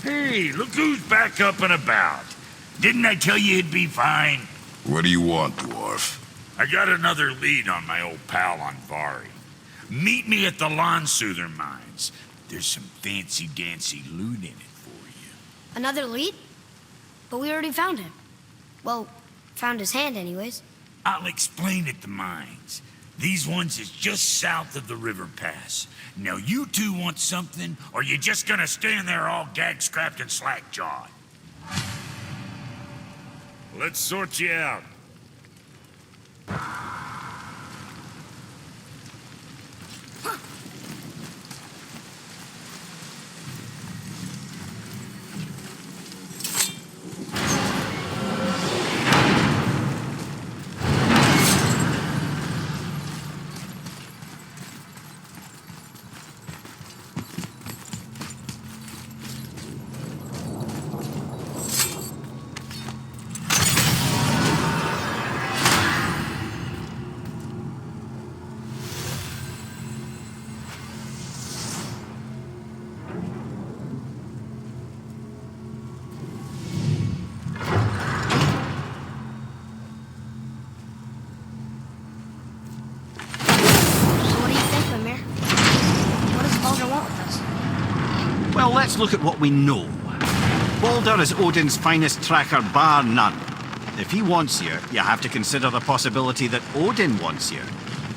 Hey, look who's back up and about. Didn't I tell you it'd be fine? What do you want, dwarf? I got another lead on my old pal on Vari. Meet me at the Lawn Soother Mines. There's some fancy-dancy loot in it for you. Another lead? But we already found him. Well, found his hand anyways. I'll explain at the mines. These ones is just south of the river pass. Now you two want something, or you just gonna stand there all gag-scrapped and slack-jawed? Let's sort you out. Well, let's look at what we know. Baldur is Odin's finest tracker, bar none. If he wants you, you have to consider the possibility that Odin wants you.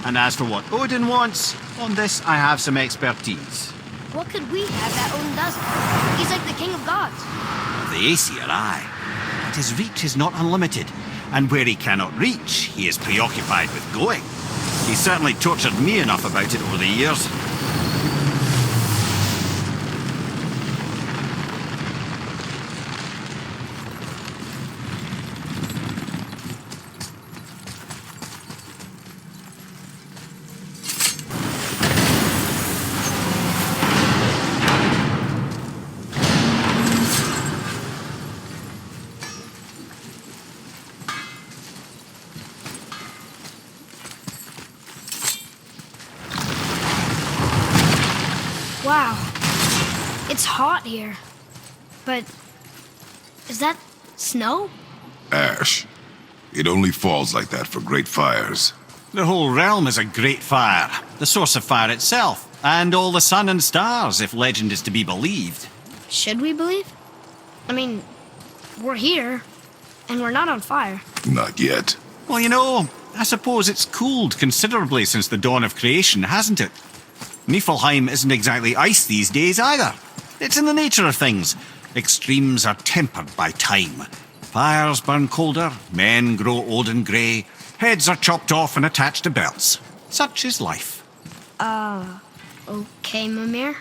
And as for what Odin wants, on this I have some expertise. What could we have that Odin doesn't? He's like the king of gods. The Aesir, aye. But his reach is not unlimited. And where he cannot reach, he is preoccupied with going. He's certainly tortured me enough about it over the years. Wow. It's hot here. But is that snow? Ash. It only falls like that for great fires. The whole realm is a great fire, the source of fire itself, and all the sun and stars, if legend is to be believed. Should we believe? I mean, we're here, and we're not on fire. Not yet. Well, you know, I suppose it's cooled considerably since the dawn of creation, hasn't it? Niflheim isn't exactly ice these days either. It's in the nature of things. Extremes are tempered by time. Fires burn colder, men grow old and grey, heads are chopped off and attached to belts. Such is life. Okay, Mimir.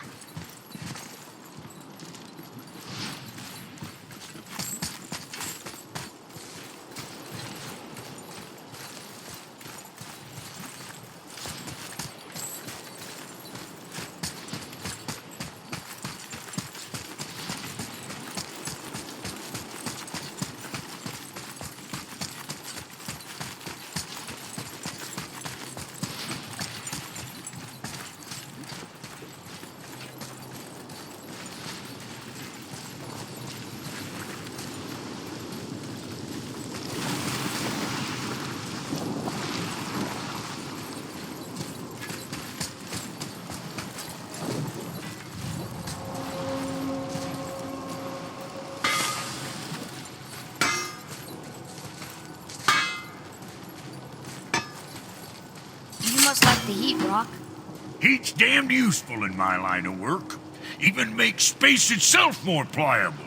You must like the heat, Rock. Heat's damned useful in my line of work. Even makes space itself more pliable.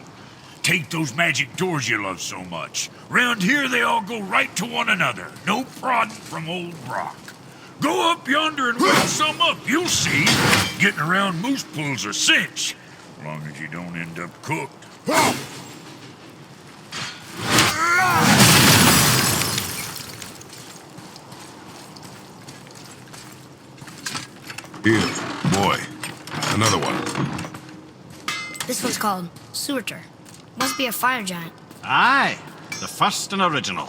Take those magic doors you love so much. Round here they all go right to one another. No prodding from old Brock. Go up yonder and weld some up, you'll see. Getting around moose pools a cinch. As long as you don't end up cooked. Here, boy. Another one. This one's called Surtur. Must be a fire giant. Aye, the first and original.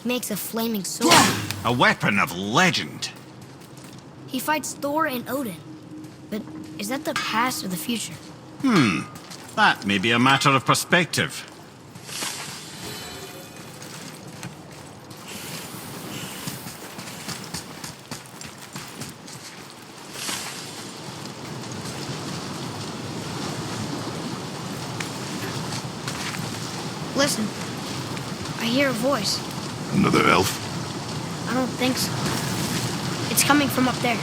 He makes a flaming sword. A weapon of legend. He fights Thor and Odin. But is that the past or the future? That may be a matter of perspective. Listen, I hear a voice. Another elf? I don't think so. It's coming from up there.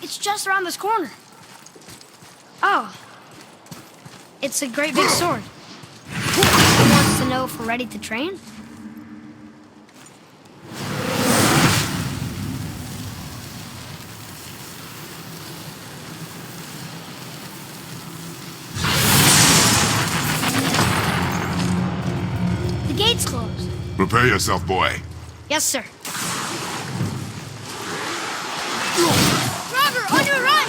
It's just around this corner. Oh. It's a great big sword. He wants to know if we're ready to train? The gate's closed. Prepare yourself, boy. Yes, sir. On your right!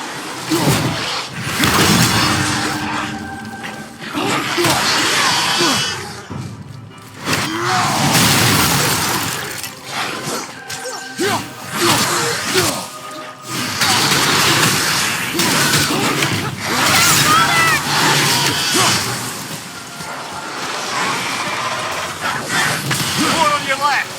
More on your left!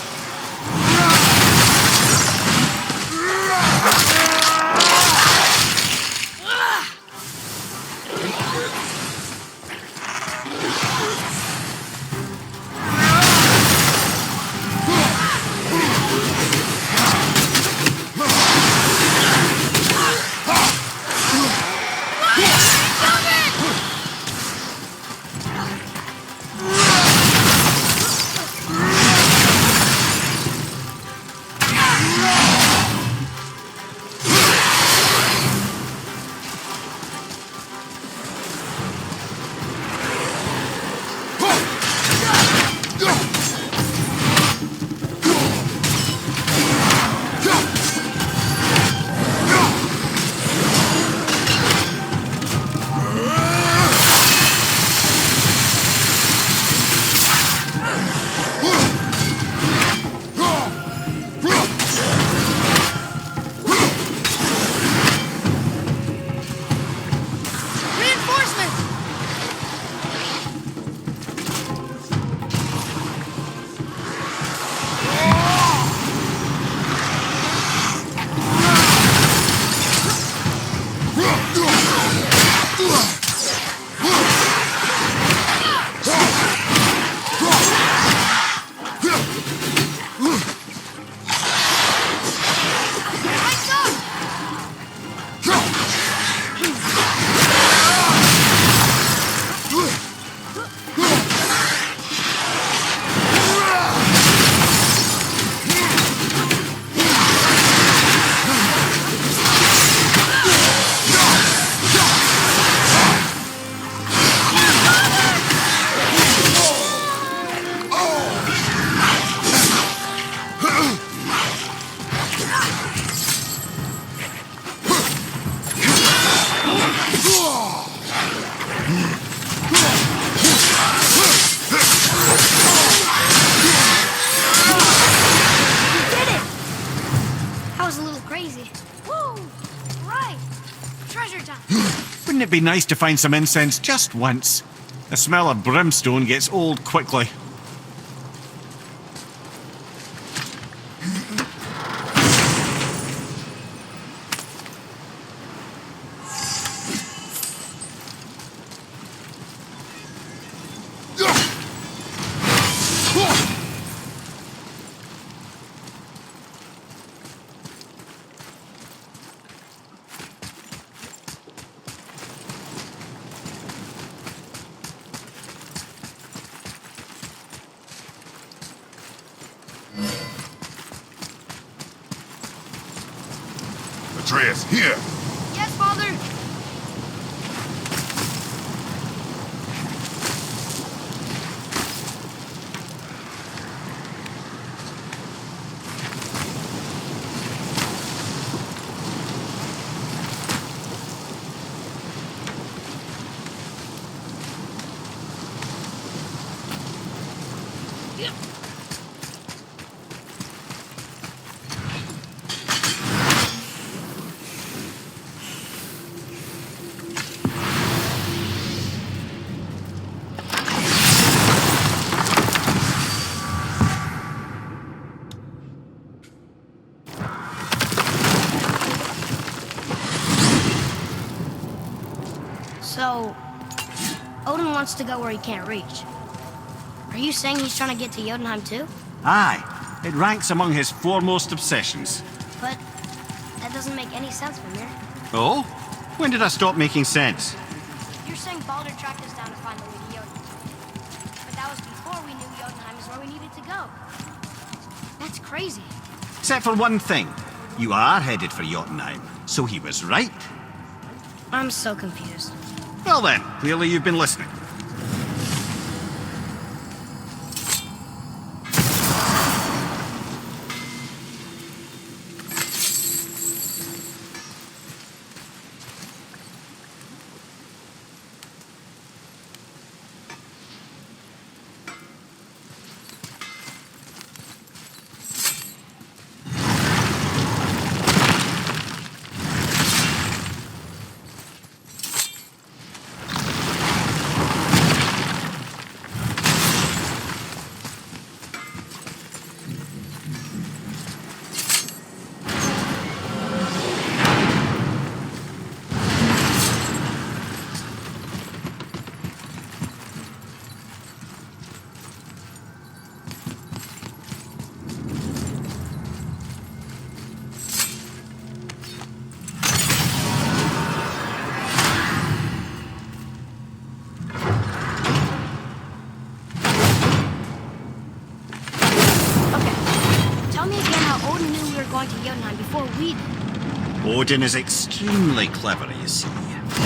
Wouldn't it be nice to find some incense just once? The smell of brimstone gets old quickly. Atreus, here! Yes, Father! So, Odin wants to go where he can't reach. Are you saying he's trying to get to Jotunheim too? Aye, it ranks among his foremost obsessions. But that doesn't make any sense, Mimir. Oh? When did I stop making sense? You're saying Baldur tracked us down to find the way to Jotunheim. But that was before we knew Jotunheim is where we needed to go. That's crazy. Except for one thing. You are headed for Jotunheim, so he was right. I'm so confused. Well then, clearly you've been listening. Going to Jotunheim before we did. Odin is extremely clever, you see.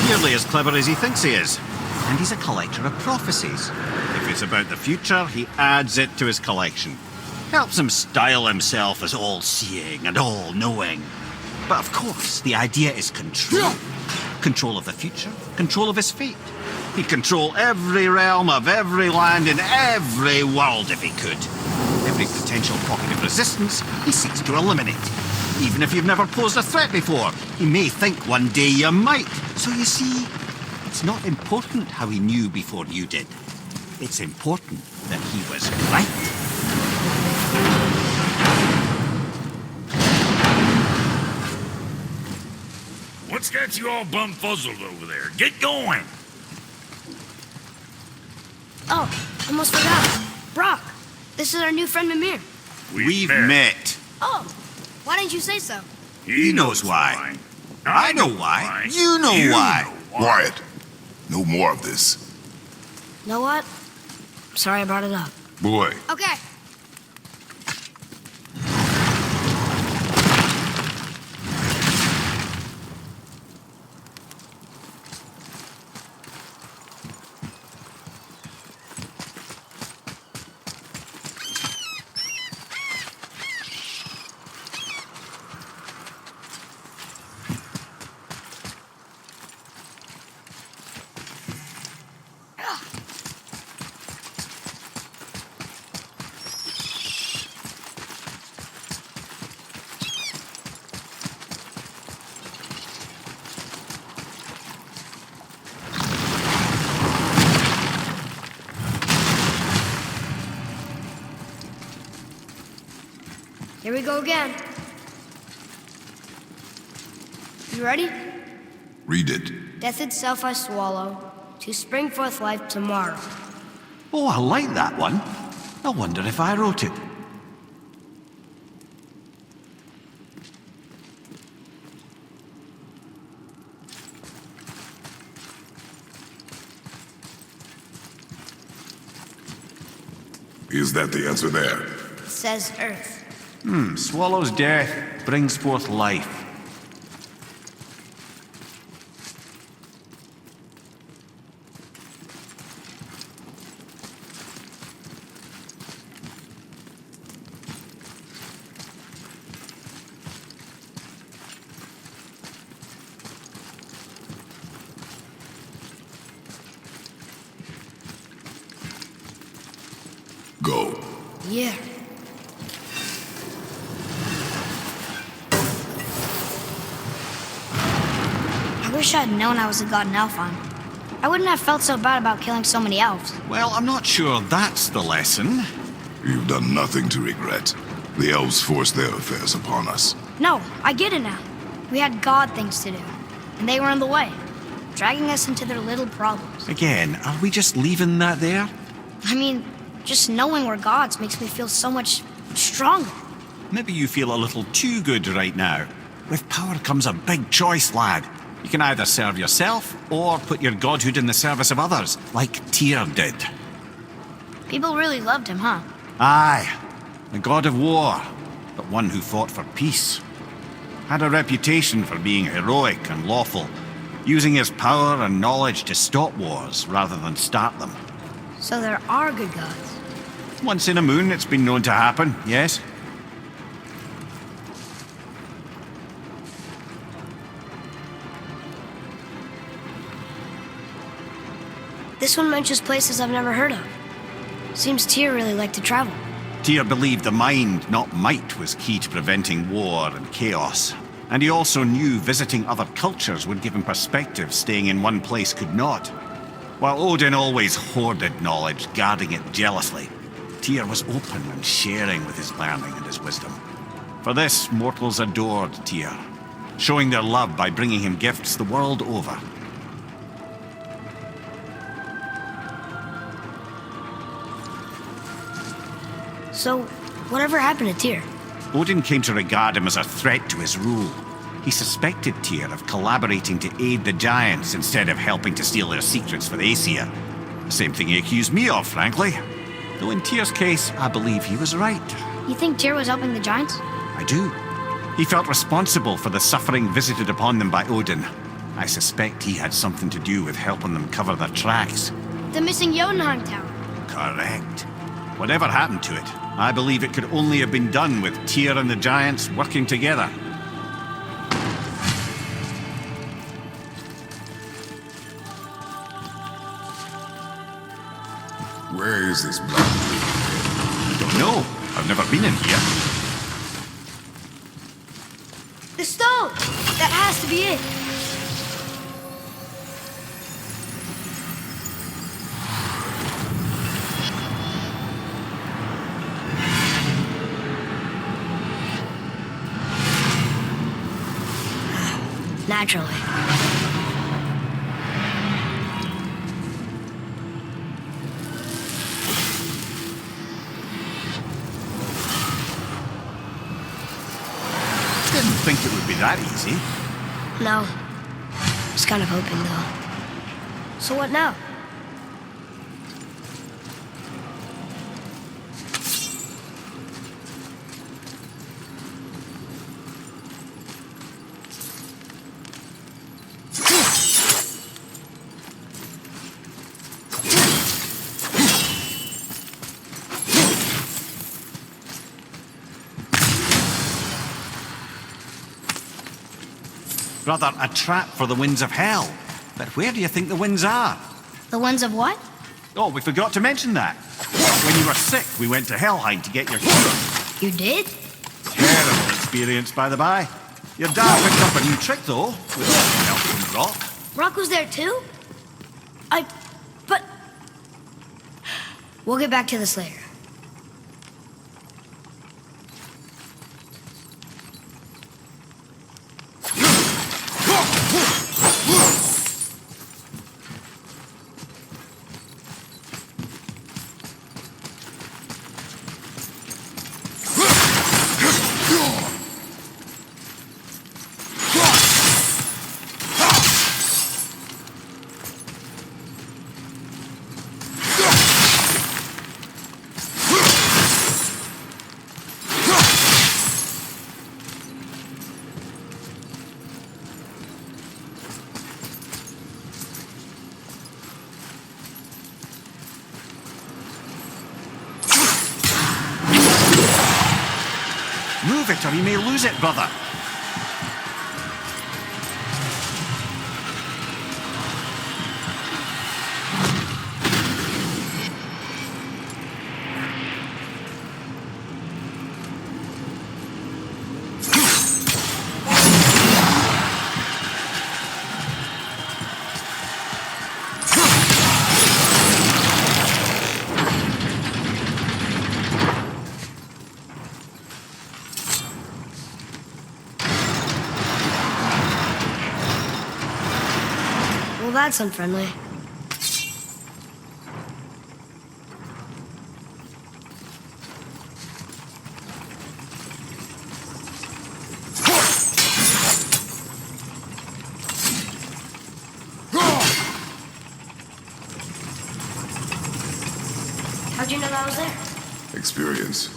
Nearly as clever as he thinks he is. And he's a collector of prophecies. If it's about the future, he adds it to his collection. Helps him style himself as all-seeing and all-knowing. But of course, the idea is control. Control of the future, control of his fate. He'd control every realm of every land in every world if he could. Every potential pocket of resistance he seeks to eliminate. Even if you've never posed a threat before, he may think one day you might. So you see, it's not important how he knew before you did. It's important that he was right. What's got you all bumfuzzled over there? Get going! Oh, almost forgot. Brock, this is our new friend Mimir. We've met. Oh, why didn't you say so? He knows why. I know why. You know why. Quiet. No more of this. Know what? Sorry I brought it up. Boy, Okay. Here we go again. You ready? read it. Death itself I swallow, to spring forth life tomorrow. Oh, I like that one. I wonder if I wrote it. Is that the answer there? It says Earth. Swallows death, brings forth life. Go. Yeah. I wish I'd known I was a god in Alfheim. I wouldn't have felt so bad about killing so many elves. Well, I'm not sure that's the lesson. You've done nothing to regret. The elves forced their affairs upon us. No, I get it now. We had god things to do, and they were in the way, dragging us into their little problems. Again, are we just leaving that there? I mean, just knowing we're gods makes me feel so much stronger. Maybe you feel a little too good right now. With power comes a big choice, lad. You can either serve yourself, or put your godhood in the service of others, like Tyr did. People really loved him, huh? Aye, a god of war, but one who fought for peace. Had a reputation for being heroic and lawful, using his power and knowledge to stop wars rather than start them. So there are good gods. Once in a moon, it's been known to happen, yes? This one mentions places I've never heard of. Seems Tyr really liked to travel. Tyr believed the mind, not might, was key to preventing war and chaos. And he also knew visiting other cultures would give him perspective staying in one place could not. While Odin always hoarded knowledge, guarding it jealously, Tyr was open and sharing with his learning and his wisdom. For this, mortals adored Tyr, showing their love by bringing him gifts the world over. So, whatever happened to Tyr? Odin came to regard him as a threat to his rule. He suspected Tyr of collaborating to aid the giants instead of helping to steal their secrets for the Aesir. The same thing he accused me of, frankly. Though in Tyr's case, I believe he was right. You think Tyr was helping the giants? I do. He felt responsible for the suffering visited upon them by Odin. I suspect he had something to do with helping them cover their tracks. The missing Jotunheim Tower. Correct. Whatever happened to it, I believe it could only have been done with Tyr and the giants working together. Where is this blood? I don't know. I've never been in here. The stone! That has to be it. Naturally. Didn't think it would be that easy. No. Was kind of hoping, though. So what now? Rather, a trap for the winds of hell. But where do you think the winds are? The ones of what? Oh, we forgot to mention that. When you were sick, we went to Helheim to get your cure. You did? Terrible experience, by the by. Your dad picked up a new trick, though, with help from Rock. Rock was there too? But... We'll get back to this later. Move it or you may lose it, brother. Well, that's unfriendly. How'd you know that was there? Experience.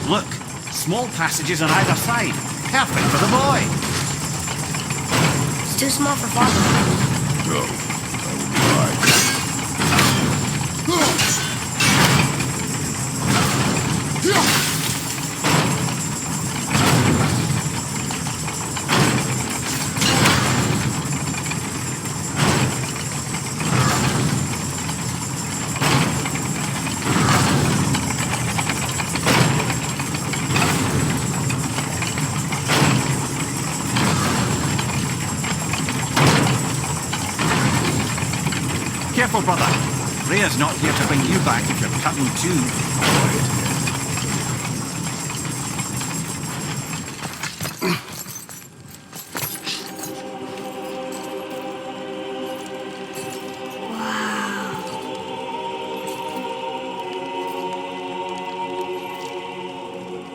Look, small passages on either side. Perfect for the boy. It's too small for Father. No, that would be right. Careful, brother. Rhea's not here to bring you back if you're cutting too.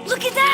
Look at that!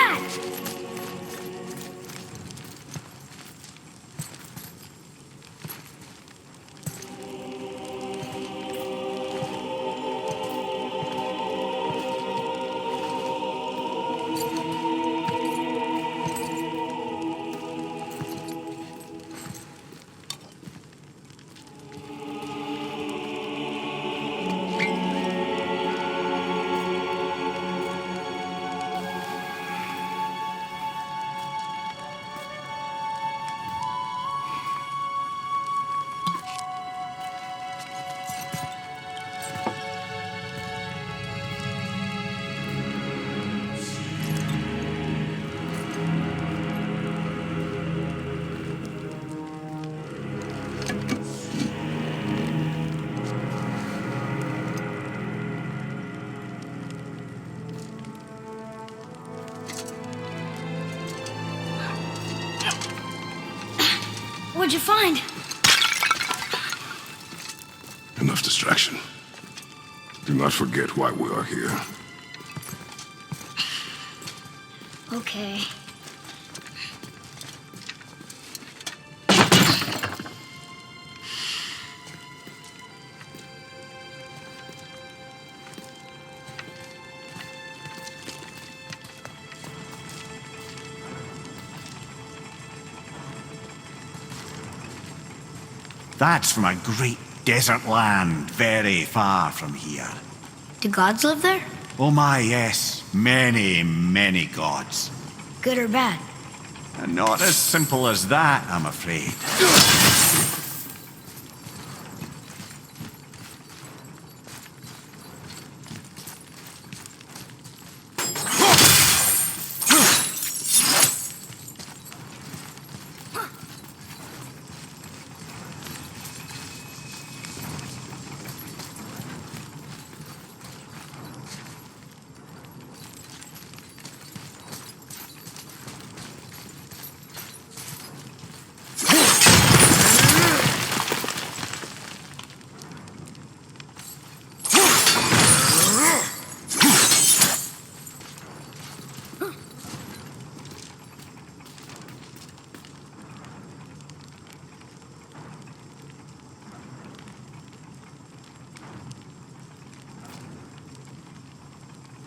What'd you find? Enough distraction. Do not forget why we are here. Okay. That's from a great desert land very far from here. Do gods live there? Oh my, yes. Many, many gods. Good or bad? And not as simple as that, I'm afraid.